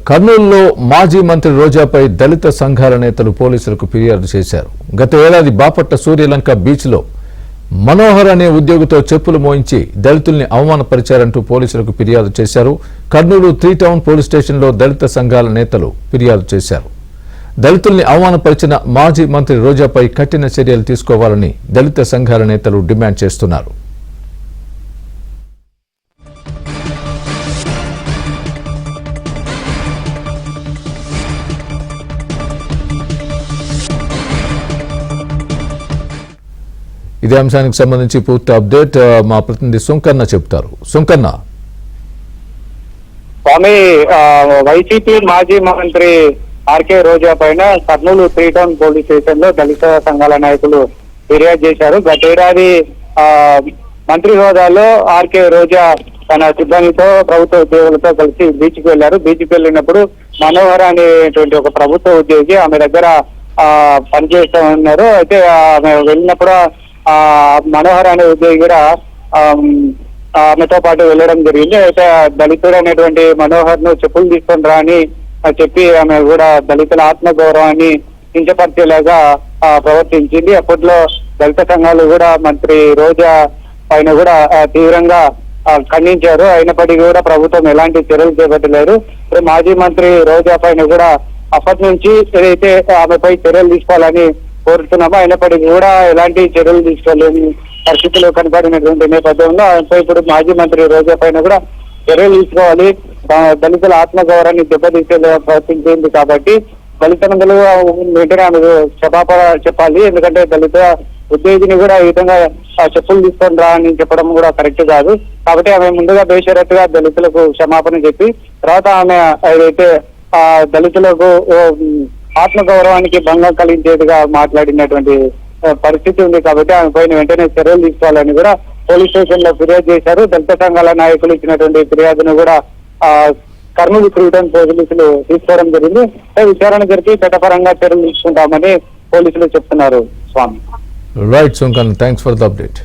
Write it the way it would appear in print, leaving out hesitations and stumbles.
కర్నూలులో మాజీ మంత్రి రోజాపై దళిత సంఘాల నేతలు పోలీసులకు ఫిర్యాదు చేశారు. గత ఏడాది బాపట్ల సూర్యలంక బీచ్లో మనోహర్ అనే ఉద్యోగితో చెప్పులు మోయించి దళితుల్ని అవమానపరిచారంటూ పోలీసులకు ఫిర్యాదు చేశారు. కర్నూలు 3 టౌన్ పోలీస్ స్టేషన్లో దళిత సంఘాల నేతలు ఫిర్యాదు చేశారు. దళితుల్ని అవమానపరిచిన మాజీ మంత్రి రోజాపై కఠిన చర్యలు తీసుకోవాలని దళిత సంఘాల నేతలు డిమాండ్ చేస్తున్నారు. ఇదే అంశానికి సంబంధించి పూర్తి అప్డేట్ మా ప్రతినిధి సుంకన్న చెప్తారు. సుంకన్న, స్వామి, వైసీపీ మాజీ మంత్రి ఆర్కే రోజా పైన కర్నూలు 3 టౌన్ పోలీస్ స్టేషన్ లో దళిత సంఘాల నాయకులు ఫిర్యాదు చేశారు. గతేడాది మంత్రి హోదాలో ఆర్కే రోజా తన సిబ్బందితో ప్రభుత్వ ఉద్యోగులతో కలిసి బీచ్కి వెళ్లారు. బీచ్కి వెళ్ళినప్పుడు మనోహర్ అనేటువంటి ఒక ప్రభుత్వ ఉద్యోగి ఆమె దగ్గర పనిచేస్తూ ఉన్నారు. అయితే ఆమె వెళ్ళినప్పుడు మనోహర్ అనే ఉద్యోగి కూడా ఆమెతో పాటు వెళ్ళడం జరిగింది. అయితే దళితుడు అనేటువంటి మనోహర్ ను చెప్పులు తీసుకొని రా అని చెప్పి ఆమె కూడా దళితుల ఆత్మగౌరవాన్ని కించపరిచేలాగా ప్రవర్తించింది. అప్పట్లో దళిత సంఘాలు కూడా మంత్రి రోజా పైన కూడా తీవ్రంగా ఖండించారు. అయినప్పటికీ కూడా ప్రభుత్వం ఎలాంటి చర్యలు చేపట్టలేదు. మాజీ మంత్రి రోజా పైన కూడా అప్పటి నుంచి ఏదైతే ఆమెపై చర్యలు తీసుకోవాలని కోరుతున్నామో అయినప్పటికీ కూడా ఎలాంటి చర్యలు తీసుకోలేని పరిస్థితులు కనపడినటువంటి నేపథ్యంలో ఆయనపై ఇప్పుడు మాజీ మంత్రి రోజా పైన కూడా చర్యలు తీసుకోవాలి. దళితుల ఆత్మగౌరవాన్ని దెబ్బతీసేలా ప్రవర్తించింది కాబట్టి దళితులందరూ వెంటనే ఆమెకు క్షమాపణ చెప్పాలి. ఎందుకంటే దళిత ఉద్యోగిని కూడా ఈ విధంగా చెప్పులు తీసుకొని రా అని చెప్పడం కూడా కరెక్ట్ కాదు. కాబట్టి ఆమె ముందుగా బేషరతుగా దళితులకు క్షమాపణ చెప్పి తర్వాత ఆమె ఏదైతే దళితులకు ఆత్మగౌరవానికి భంగం కలిగించేదిగా మాట్లాడినటువంటి పరిస్థితి ఉంది. కాబట్టి ఆమె పైన వెంటనే చర్యలు తీసుకోవాలని కూడా పోలీస్ స్టేషన్ లో ఫిర్యాదు చేశారు. దళిత సంఘాల నాయకులు ఇచ్చినటువంటి ఫిర్యాదును కూడా కర్నూలు 3 టౌన్ పోలీసులు తీసుకోవడం జరిగింది. విచారణ జరిపి చట్టపరంగా చర్యలు తీసుకుంటామని పోలీసులు చెప్తున్నారు. Swamy, right Sunkan, thanks for the update.